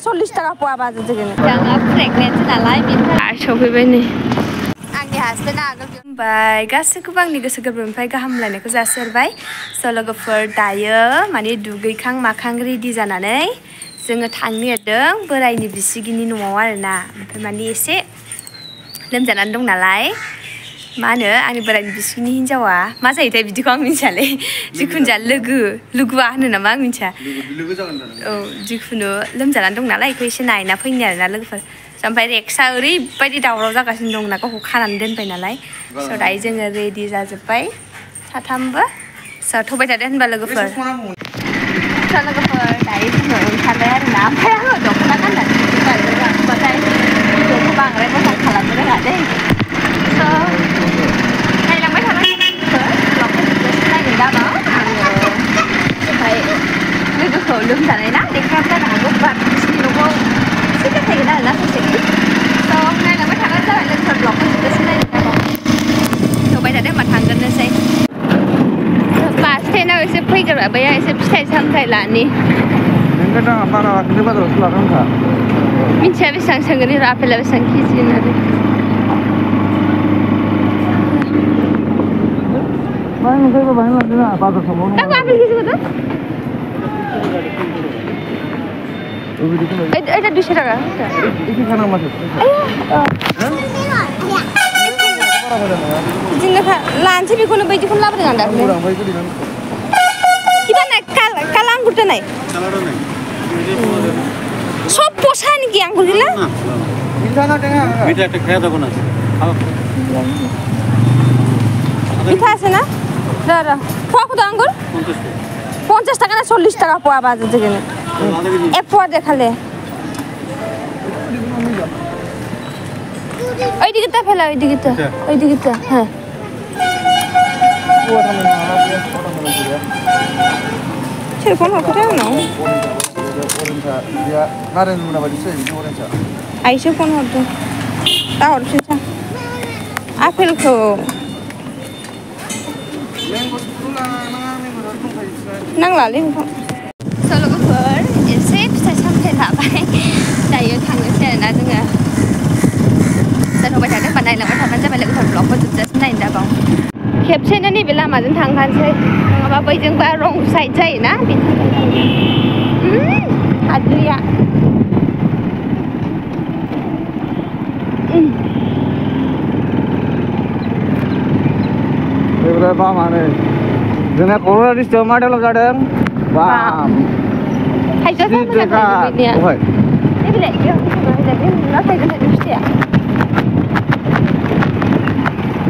40 थाखा पवा बाजो जोगोन जोंहा प्रेगनेन्ट नालाय बिनिफ्राय सफैबाय नै आंनि हासबेन्डआ आगोल ओमफ्राय गासैखौबो आंनि गोसो गोरबोनिफ्राय गाहाम हामलायनायखौ जासिहरबाय स' लोगोफोर दायो माने दुगैखां माखां रेडि जानानै जोङो थांनो नागिरदों बोरायनि बिसिगिनि न'आव आरोना ओमफ्राय माने एसे लोमजानानै दं नालाय मा होनो आंनि बोरायनि बिसिगिनि हिन्जावा मा जायोथाय बिदिखौ आं मिन्थियालै जिखुनु जा लोगोआ होनो नामा आं मिन्थिया औ जिखुनु लोमजानानै दं नालाय बेखौ एसे नायना फैनो आरोना लोगोफोर ओमफ्राय रेक्सआ ओरैबायदि दावराव जागासिनो दंना गावखौ खानानै दोनबाय नालाय स' दायो जोङो रेडि जाजोब्बाय साथामबो स' थबाय थादो होनबा लोगोफोर स' लोगोफोर दायो जोङो ओंखारबाय आरोना ओमफ्राय आङो दख'ना गाननानै ओंखारबाथाय भिडिअखौ बांद्राय मोजां खालामनो रोङा दै स' नायलांबाय थाबाय ब्लगखौ जोबजासिम नायनो दामा आङो ओमफ्राय लोगोखौ लोमजानाय ना लेखायाबो जानो हागौ बाट बिसिनि न'खौ एसे दोनहैगोन आरोना ससेखि स' नायलांबाय थाबानो जाबाय लोगोफोर ब्लगखौ जोबजासिम नायनो दामा थबाय थादो होनबा थांग्रोनोसै बास स्टेन्डआव एसे फैग्रोबाय एसे फिथाइ सामथाइ लानि मिथिया बेसेबां सोंगोन र' आपेला बेसेबां केजि होननानै आपेल केजिखौथ' এটা 200 টাকা बिदिनो लानोसै बेखौनो बायदिखौनो लाबोदों आं दाख्लै किबा नाय काला आंगुर दोनाय सब पसा नेকি आंगुर गैला মিঠা আছে না রা পোয়া কত আঙ্গুর 50 টাকা না 40 টাকা পোয়া বাজে যেখানে এক পোয়া দেখালে ওইদিকেটা ফেলা ওইদিকেটা হ্যাঁ সেরকম হবে না আইসে কোন হতো তা হচ্ছে आपेलखौ नांलालै स' लोगोफोर एसे फिथाइ सामथाइ लाबाय दायो थांनोसै आरोना जोङो जाथ'बाय थादों होनबा नायलांबाय थाबानो जाबाय लोगोफोर ब्लगखौ जोबजासिम नायनो दाबाव खेबसेनो नैबे लामाजों थांखानोसै नङाबा बैजोंबा रं साइड जायोना बेनि थाखाय हाद्रिया बामानो जोंना क'क्राझार डिस्ट्रिक्टआव मा डेभेलप जादों बाम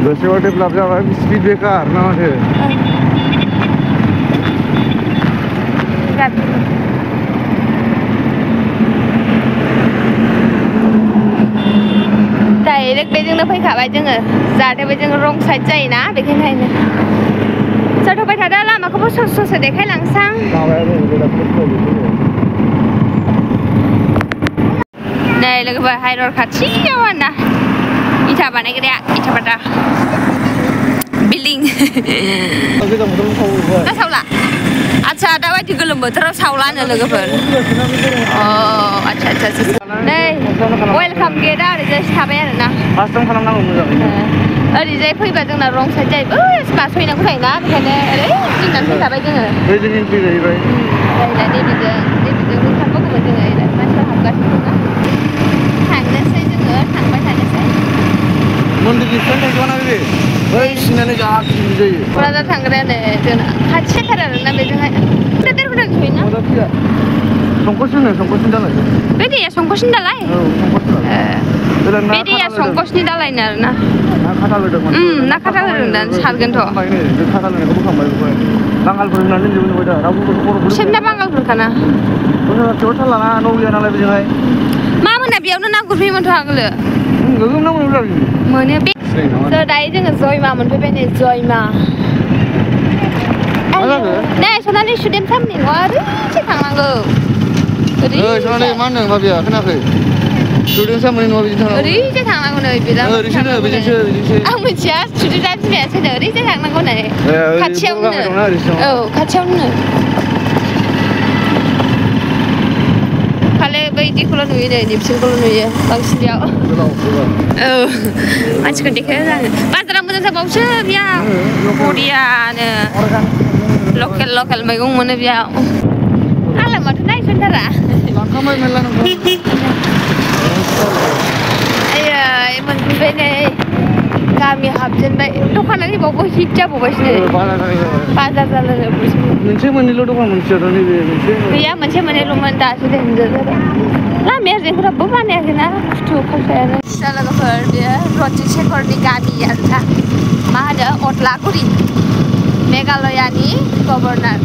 गोसोआव डेभेलप जाबाय स्पिड ब्रेकार ना माथो डाइरेक्ट बेजोंनो फैखाबाय जोङो जाहाथे बेजों रं साइड जायोना बेखायनो जाथ'बाय थादो लामाखौबो ससे देखायलांसां नै लोगोफोर हाइरड खाथियाव आरोना इथा बानायग्राया इथापाटा बिल्डिं दा सावला आच्छा दाबायदि गोलोम बोथोराव सावलानो लोगोफोर अ आच्छा नै वेलकाम गेटआ ओरैजायसो थाबाय आरोना फार्स्टआव खालामनांगौ मोजाङै ओरैजाय फैबा जोंना रं साइड जायो बासहैनांगौ जायोना बेखायनो ओरै गिनानै फैखाबाय जोङो बैजों एन्ट्रि जाहैबाय नैबेजों ओंखारबोगौमोन जोङो मानसिफोर हाबगासिनो दंना थांनोसै जोङो थांबाय थानोसै मन्दिरनि फ्रन्ट थांथ'वाना बे बै सिनानै जा गिदिर जायो क'क्राझार थांग्रायानो जोंना खाथि जाथार आरोना बेजोंहाय देरबोदों सहैना संकसनि दालाय बे दैया संकसनि दालाय औ संकसनि बे दैया संकसनि दालायनो आरोना ना खाथाल होदोंमोन ना खाथाल होदों दा सारगोनथ' बे खाथाल होनायखौ बोखांबाय बेखौहाय बांगालफोर होननानै जोबोद दा रावबो बिसोरना बांगालफोरखाना बेयाव थाल लाना न' गैया नालाय बेजोंहाय मा मोना बेयावनो ना गुरफैयोमोनथ' आगोलो गोगोम ना मोनो बे दायो जोङो जयमा मोनफैबाय नै जयमा नै सनानि स्टुडेन्ट सामनि नङा ओरैसो थांनांगौ सनानि मा होनदों बाबिया खोनायाखै स्टुडेन्ट सामनि नङा बिदि थांनांगौ ओरैसो थांनांगौ नै बेजोंसो आं मिथिया स्टुडेन्टआ बिमायासो होनो ओरैसो थांनांगौ होननानै खाथियावनो औ खाथियावनो खाले बै इदिखौल' नुयो नै निपसिंखौल' नुयो बांसिन बेयाव औ मानसिखौ देखायो आङो बाजारा मोजां जाबावसो बेयाव बरियानो लकेल मैगं मोनो बेयाव आंलाय माथो नायसनथारा आयै मोनफैबाय नै गामि हाबजेनबाय दखानानो बावबो हिट जाबावबायसो नै बाजार जालायबावसो मोनसे मोननैल' दखान मोनसेयाथ' नैबे मोनसे गैया मोनसे मोननैल'मोन दासो देनजाबाय लामाया जेंखौराबो बानायाखैना खस्थ' खालामखायानो लोगोफोर बेयो रन्जित शेखरनि गामि आरोना मा होनो अदलागुरि मेघालयानि गभर्नर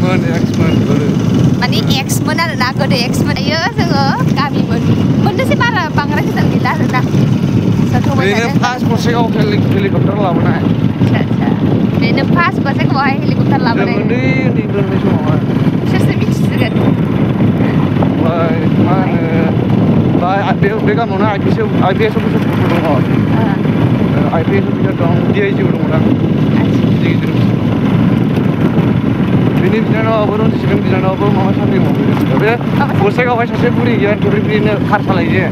माने एक्समोन आरोना गोदो एक्समोन दायो जोङो गामिमोन मोननोसै बारा बांद्राय गोजान गैला आरोना बेनो फार्स्ट गसाइगाव हेलिकप्टार लाबोनाय आच्छा बेनो फार्स्ट गसाइगावहाय हेलिकप्टार लाबोनाय उन्दै समावहाय सोरसो मिथिसिगोन मा होनो बे गामियावनो IPS अफिसार दङ IPS अफिसार दं DIG बो दङ गिदिर बेनि बिनानावाबो रन्जितनि बिनानावाबो माबा साख्रि मावो बे गसाइगावहाय सासे बुरि गैया बुरिनो कार सालायो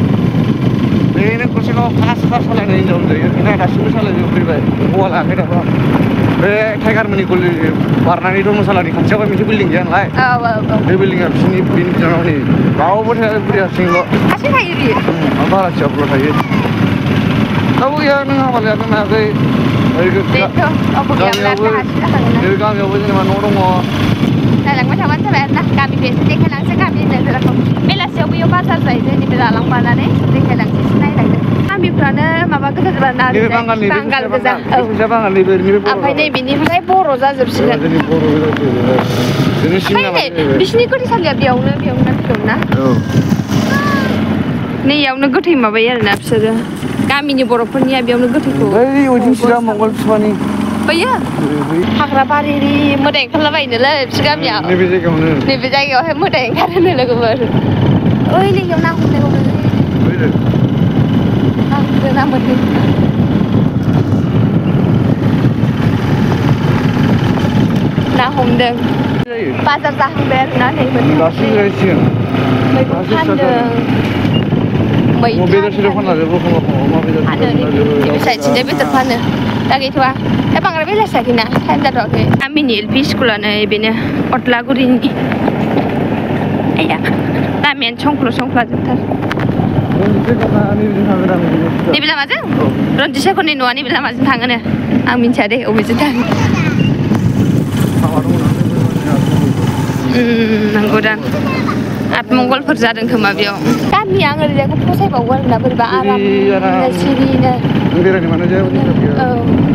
बेनो गसाइगाव फार्स्ट कार सालायनाय हिनजाव होनजायो बेना दासिमबो सालायो फैबाय हौवा लायाखै दाबो बे टाइगारमोननि कलेज बारनानै धर्मशालानि खाथियावहाय मोनसे बिल्डिं गैया नालाय बे बिल्डिंआ बिसोरनि बेनि बिनानावनि रावबो थाया बुरिया हारसिंल' हारसिं थायो बियो भाराथियाफोर थायो रावबो गैया नों हाबा लायाखै मायाखै गामियावबो जेनेबा न' दङ नायलांबाय थाबानो जाबाय आरोना गामिखौ एसे देखायलांसै गामिनि नोजोरखौ बेलासियाव बैयाव बाजार जायो जोंनिबो जालांफानानै देखायलांसै एसे नायलांदो गामिफ्रानो माबा गोजा जाबाय ना बांगाल गोजा ओमफ्राय नै बिनिफ्राय बर' जाजोबसिगोन बिसिनि गोथैसालिया बेयावनो ना नै इयावनो गोथै माबायो आरोना बिसोरो गामिनि बर'फोरनिया बेयावनो गोथैखौ बैयो हाग्रा बारि मोदाय ओंखारलाबायोनोलै बिसोर गामियाव नैबे जायगायावहाय मोदाय ओंखारोनो लोगोफोर ओइ नैयाव ना हमनायबावनो ना मोनो ना हमदों बाजार जाहांबाय आरोना नै मैगं फानदों साइडथिंजाय बेदर फानो दा गैथ'वा दा बांद्राय बेलासियाखैना टाइम जाथ'वाखै गामिनि LP स्कुलानो बेनो अदलागुरिनि आया गामियानो संख्ला जोबथार नैबे लामाजों रन्जित शेखरनि न'आ नैबे लामाजों थाङोनो आं मिन्थिया दे अबेजों थाङो नंगौदां आतमंगलफोर जादों खोमा बेयाव गामिया आं ओरैजायखौ फसायबावो आरोना बोरैबा आरामनो सिरिनो औ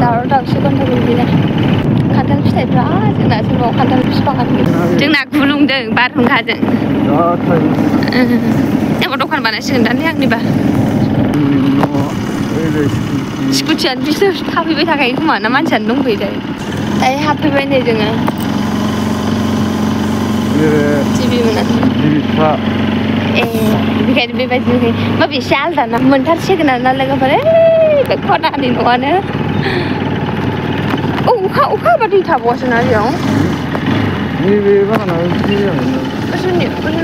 दावराव दावसि गन्थ'बो बिदिनो खान्थाल फिथाइफ्रा जोंना सोरबाव खान्थाल बिफाङानो जोंना गुलुंदों बारहुंखाजों एबार दखान बानायसिगोन दां ने आंनिबा स्कुटियानो बिसोर थाफैबाय थाखायो खोमा ना मानसियानो दंफैयो दायो हाबफैबाय नै जोङो टिभि मोनाखै बेखायनो बेबायदि नुयो माबे एसे आलदा ना मोनथारसिगोन आरोना लोगोफोर बे खनानि न'आनो अखा हाबा दै थाबावासो ना बेयाव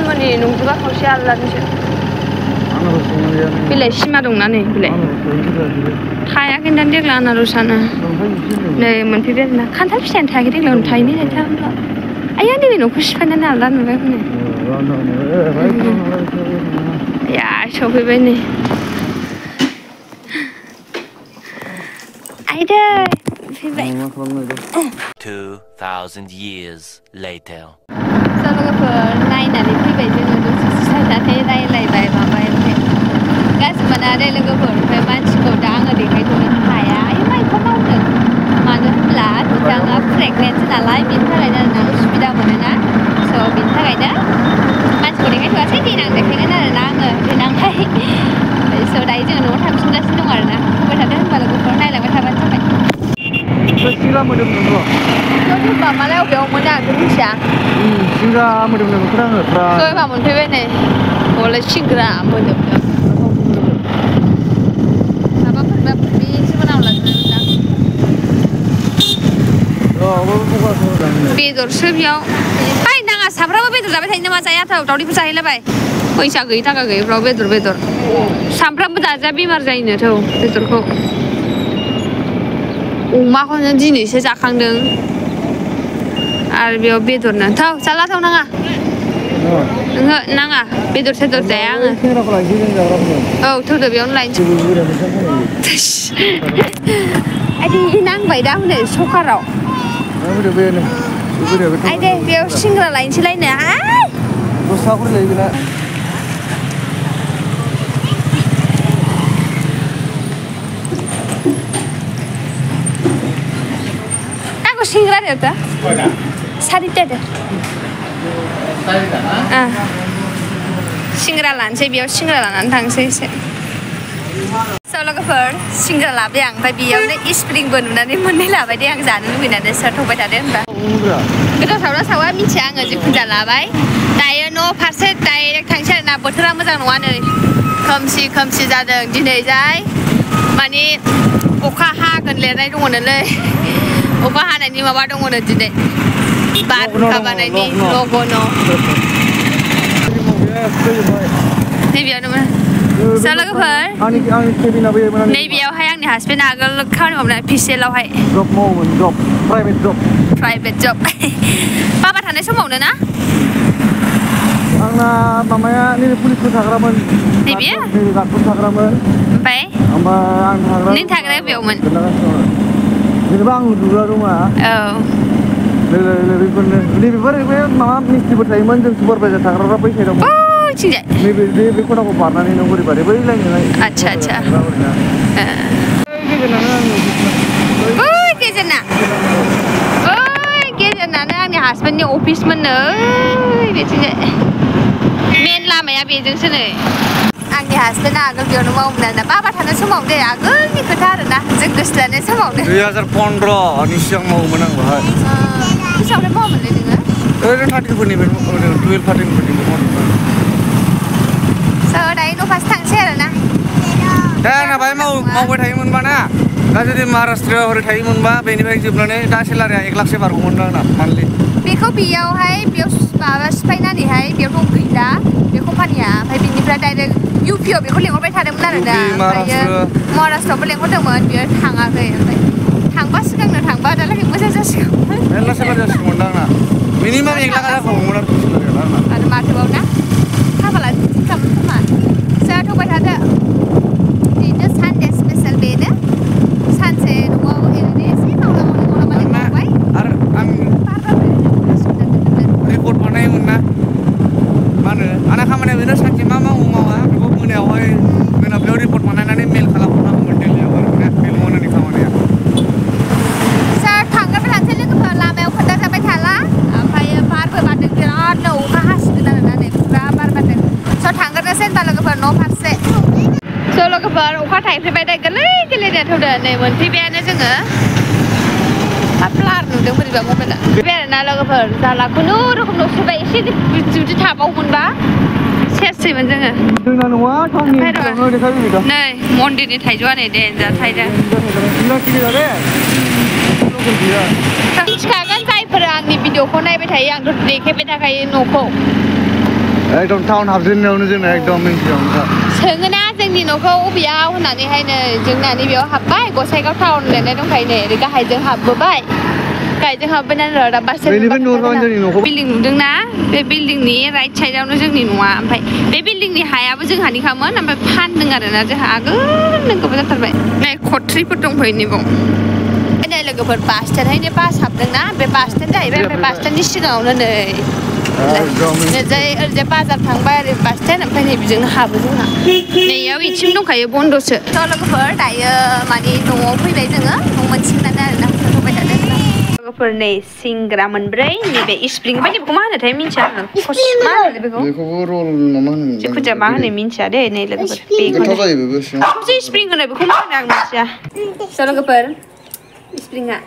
माने नंजोबा खावसे आलदानिसो बेलाय सिमा दंना नै बेलाय थायाखै दां देग्लाय आनारसानो नै मोनफैबाय आरोना खान्थाल फिथाइयानो थायाखै देग्लाय थायनै थायथामल' आया नैबे न'खौ सिफायनानै आलदा नुबाय हनै आया सफैबाय नै आइदै फैबाय 2000 years later लोगोफोर नायनानै फैबाय जोङो दसे नायनानै रायलायबाय माबाय ओमफ्राय गासिबोनानै लोगोफोर ओमफ्राय मानसिखौ दा आङो देखायथ'नो हाया आयो मा एफा मावदों मानो होनब्ला बिथाङा प्रेगनेन्ट नालाय बेनि थाखायनो आरोना उसुबिदा मोनोना स' बेनि थाखायनो मानसिखौ देखायथ'वासै देनां देखायगोन आरोना आङो देनांहाय स' दायो जोङो न'आव थांफिनगासिनो दं आरोना फैबाय थादो होनबा लोगोफोर नायलांबाय थाबानो जाबाय होनबा मालाय अबेयाव मोनो आंथ' मिथिया सिंग्रा मोदोमनाय नुथारा आङो सोरबा मोनफैबाय नै हले सिंग्रा मोदोमदों माबाफोरबा एसेबो नांला बेदरसो बेयाव बाय नाङा साफ्राबो बेदर जाबाय थायो नामा जाया दावदैफोर जाहैलाबाय फैसा गैयि थाखा गैयिफ्राव बेदर सामफ्रामबो जाजा बेमार जायोनोथ' बेदरखौ अमाखौनो दिनैसो जाखांदों आरो बेयाव बेदरनो थौ जाला थौ नाङा नोङो नाङा बेदर सेदर जाया आङो औ थौदो बेयावनो लायनोसै आइदि नांबाय दा हनै सकाराव आइदे बेयाव सिंग्रा लायनोसै लायनो aku सिंग्रा दे ता सारिता दे सिंग्रा लानोसै बेयाव सिंग्रा लानानै थांसै एसे लोगोफोर सिंग्रा लाबाय आं ओमफ्राय बेयावनो स्प्रिंबो नुनानै मोननै लाबाय दे आं जानो लुबैनानै सोरथावबाय थादो होनबा गोथाव सावना सावा मिथिया आङो जिखुनु जा लाबाय दायो न' फारसे डाइरेक्ट थांसै आरोना बोथोरा मोजां नङा नै खोमसि जादों दिनैजाय माने अखा हागोन लिरनाय दङ नोलै अखा हानायनि माबा दङ नो दिनै बारहुंखा बानायनि लगन नैबेयावनो लोगोफोर नैबेयावहाय आंनि हासबेन्ड आगोल खामानि मावनाय पिसिएलआवहाय प्राइभेट जब बाबा थानाय समावनो ना आंना मामाया नैबे पुलिसफोर थाग्रामोन नैबे गार्डफोर थाग्रामोन ओमफ्य आं थाग्रा नों थाग्राया बेयावमोन जेनेबा आं लुग्रा रुमा औ बेफोर माबा मिस्ट्रिफोर थायोमोन जों सुपारभाइजार थाग्राफ्रा बै साइडआव नैबे बे खनाखौ बारनानै नों बोरै बारै बै लाइनजोंहाय आच्छा गेजेरनानो आंनि हासबेन्डनि अफिसमोननो बिथिंजाय मेन लामाया बेजोंसो नै आंनि हासबेन्डआ आगोल बेयावनो मावोमोन आरोना बाबा थानाय समाव दे आगोलनि खोथा आरोना जों गोसो लानाय समावनो 2015नि सिगां मावोमोन आं बाहाय बेसेबांलाय मावोमोनलै नोङो ओरैनो 13फोरनिफ्राय 12 13फोरनिफ्राय मावदोंमोन दायो न' फारसे थांसै आरोना दा आंना बाहाय मावबाय थायोमोनबा ना दा जुदि महाराष्ट्रआव ओरै थायोमोनबा बेनिफ्राय जोबनानै दा सेलारिया 1 लाखसो बारगौमोन आंना मान्थलि बेखौ बेयावहाय बेयाव माबा सिफायनानैहाय बेयावथ' गैला बे कम्पानिया ओमफ्राय बिनिफ्राय डाइरेक्ट इउपिआव बेखौ लेंहरबाय थादोंमोन आरोना ओमफ्रायो महाराष्ट्रआवबो लेंहरदोंमोन बेयो थाङाखै ओमफ्राय थांबा सिगांनो थांबा दालागै मोजां जासिगौमोन मेरला सेलारि जासिगौमोन दा आंना मिनिमाम 1 लाखा जाखागौमोन आरो सेलारिया आंना आरो माथोबाव ना खाफाला खालामो खोमा जाथ'बाय थादो बिदिनो सानडे स्पेसियेल बेनो सानसे न'आव ओरैनो एसे मावबाय आरो आं रिपर्ट बानायोमोन ना मा होनो आंना खामानिया बेनो सानसे मा मावा बेखौ मोनायावहाय मोनाब्लियाव रिपर्ट बानायनानै मेल खालामहरनांगौमोन दिल्लीयाव आरो मेल मोनानि खामानिया सार थांग्राबो थांसै लोगोफोर लामायाव खोथा जाबाय थाला ओमफ्राय बारबो बारदों बिरादनो अखा हासिगोन आरोना नै फुरा बार बारदों स' थांग्रोनोसै होनबा लोगोफोर न' फारसे स' लोगोफोर अखा थाइफ्रिबाय दा गोरलै जाथ'दो नै मोनफैबायानो जोङो ब्लार नुदों बोरैबा मबाइला बे आरोना लोगोफोर जाला खुनुरुखुम नुसोबाय एसे जुदि थाबावगोनबा सेसैमोन जोङो जोंना न'आ टाउननि नै मन्दिरनि थाइजौआ नै देन्जार थाइदों मिथिखागोन जायफोरा आंनि भिडिअखौ नायबाय थायो आंथ' देखायबाय थाखायो न'खौ एकदम टाउन हाबजेननायावनो जोंना एकदम मिन्थियावनो सोङोना जोंनि न'खौ बबेयाव होननानैहाय नै जोंना नैबेयाव हाबबाय गसाइगाव टाउन लिरनाय दंखायो नै ओरै गाहायजों हाबबोबाय गाहायजों हाबबोनानै र' दा बास बिल्डिं नुदोंना बे बिल्डिंनि राइट साइडआवनो जोंनि न'आ ओमफ्राय बे बिल्डिंनि हायाबो जोंहानिखामोन ओमफ्राय फानदों आरोना जोंहा आगोलनो गोबाव जाथारबाय नै खथ्रिफोर दंफैयो नैबाव नै लोगोफोर बास स्टेन्डहायनो बास हाबदोंना बे बास स्टेन्ड जाहैबाय ओमफ्राय बास स्टेन्डनि सिगाङावनो नै ओरैजाय बाजार थांबाय ओरै बास स्टेन्ड ओमफ्राय नै बेजोंनो हाबो जोंहा नैयाव इथिं दंखायो बन्द'सो थ' लोगोफोर दायो माने न'आव फैबाय जोङो न' मोनसिगोनानो आरोना होबाय थादों लोगोफोर नै सिंग्रा मोनब्रै नैबे स्प्रिं बायदि बेखौ मा होनोथाय मिन्थिया आङो मा होनो बेखौबो रल मामा होनो जिखुनु जाया मा होनो मिन्थिया दे नै लोगोफोर गोथाव जायो बेबो जे स्प्रिं होनो बेखौ मा होनो आं मिन्थिया थ' लोगोफोर स्प्रिंआ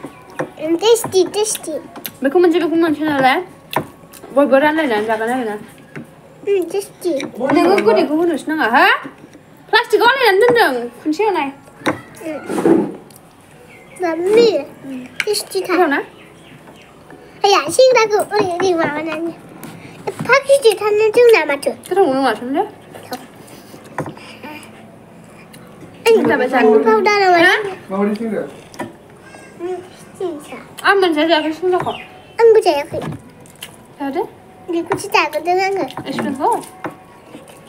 टेस्टि बेखौ मोनसे नालाय बयबो रानलायनानै जागोन आरोना नोङो गोदैखौ होनोसो नाङा हा प्लास्टिकआव आलायनानै दोनदों खनसे होनाय Mami, टेस्टि थार ना आया सिंग्राखौ ओरै माबानानै 파키지 타는 중 남았죠. 그럼 오는 거 같은데? 아니, 진짜 맛이 안 나. 파우더는 왜? 머리 싱글. 진짜. 안 문제 제가 심각해. 안 보세요. 해야 돼? 그리고 진짜 안 되는 거. Ich bin so.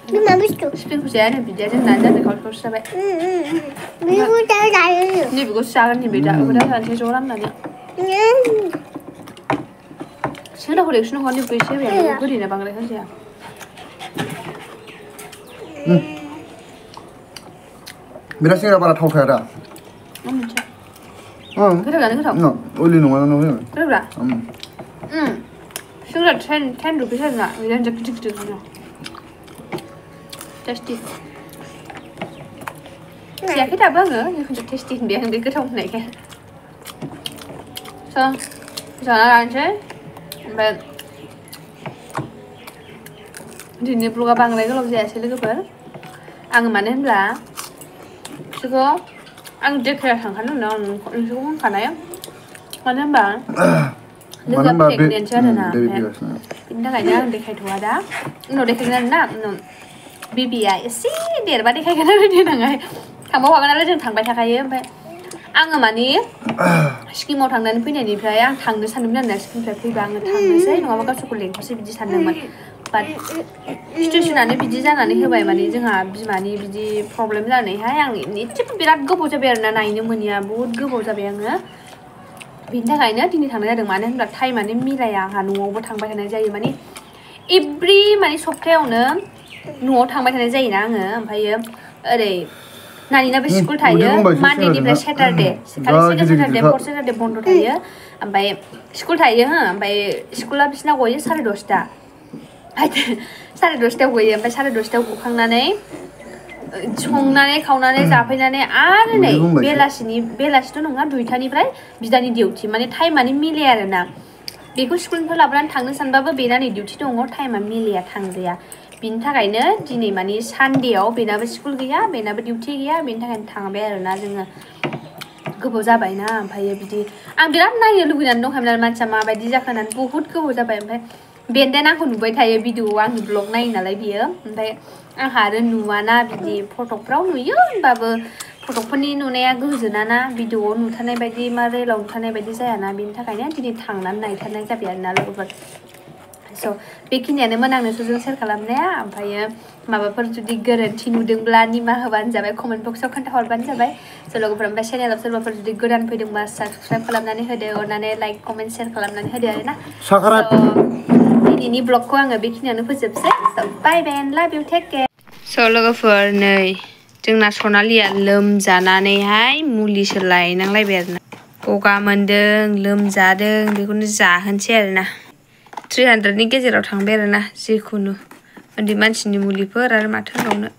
누나 맛있어. Ich bin sehr bir der Nase kaut ko sabe. 미국 잘 잘해요. Ni bigo sagan ni beda. Udah kan saya joran nanya. Sila ko leksun ko ni pese ya. Ko dina bangla kan ya. 미라 싱글 바라 타오 타야다. Kira kan kira. 너 올리 농아 농아. Kira bra. Sila 10 rupees na. Idan jak tik tik na. Tasty. Siya kita bangga, ni kun tasty dia yang dia ketong naik kan. So, sana lanjut. But Dini perlu kapang lagi kalau saya sih lagi ang mana lah, sego ang deklar tangkan lu nang sego kan kana ya, mana bang, mana bang teknik cara na, ini kayaknya ang deklar dua dah, no deklar na, no BBI sih dia berarti kayak kenapa dia nangai, kamu wakan ada jeng tang baca kayak apa, ang mana skim mau tang dan punya ni peraya tang tu sandu dan skim peraya bang tang saya nggak bakal suku leng pasti biji sandu man. Situasinya biji जानानै होबाय माने जोंहा बिमानि बिदि problem जानानैहाय आं एसेबो बिराद गोबाव जाबाय आरोना नायनो मोनिया बहुत गोबाव जाबाय आङो बिनि थाखायनो दिनै थांनाय जादों मानो होनब्ला टाइमानो मिलाया आंहा न'आवबो थांबाय थानाय जायो माने एभ्रि माने सप्तायावनो न'आव थांबाय थानाय जायोना आङो ओमफ्रायो ओरै नानिनाबो स्कुल थायो मानडेनिफ्राय सेटारडे खालि सेटारडे फर सेटारडे बन्द थायो ओमफ्राय स्कुल थायो हो ओमफ्राय स्कुला बिसिना गयो 10:30 10:30 गयो ओमफ्राय 10:30 गखांनानै संनानै खावनानै जाफैनानै आरो नै बेलासिथ' नङा 2टानिफ्राय बिदानि डिउटि माने टाइमानो मिलाया आरोना बेखौ स्कुलनिफ्राय लाबोनानै थांनो सानबाबो बेना नै डिउटि दङ टाइमा मिलाया थांजाया बिनि थाखायनो दिनै माने सानडेआव बेनाबो स्कुल गैया बेनाबो डिउटि गैया बेनि थाखायनो थांबाय आरोना जोङो गोबाव जाबायना ओमफ्राय बिदि आं बिराद नायनो लुगैनानै दंखायोमोन मानसिया माबायदि जाखो होननानै बहुत गोबाव जाबाय ओमफ्राय बेन्देन आंखौ नुबाय थायो भिडिअ आंनि ब्लग नायो नालाय बियो ओमफ्राय आंहा आरो नुवाना बिदि फटकफ्राव नुयो होनबाबो फटकफोरनि नुनाया गोजोनाना भिडिअआव नुथारनाय बायदि मा रेलाव नुथारनाय बायदि जायाना बिनि थाखायनो दिनै थांनानै नायथारनाय जाबाय आरोना लोगोफोर स' बेखिनियानोमोन आं नोंसोरजों शेयार खालामनाया ओमफ्रायो माबाफोर जुदि गोरोन्थि नुदोंब्ला निमाहा होबानो जाबाय कमेन्ट बक्सआव खोन्थाहरबानो जाबाय स' लोगोफोर ओमफ्राय चेनेलाव सोरबाफोर जुदि गोदान फैदोंबा साबस्क्राइब खालामनानै होदो अननानै लाइक कमेन्ट शेयार खालामनानै होदो आरोना दिनैनि ब्लगखौ आङो बेखिनियावनो फोजोबसै बाय बाय एन्ड लाभ इउ टेक केयार स' लोगोफोर नै जोंना सनालिया लोमजानानैहाय मुलिसो लायनांलायबाय आरोना गगा मोन्दों लोमजादों बेखौनो जाहोनसै आरोना 300नि गेजेराव थांबाय आरोना जिखुनु उन्दै मानसिनि मुलिफोर आरो माथो होनबावनो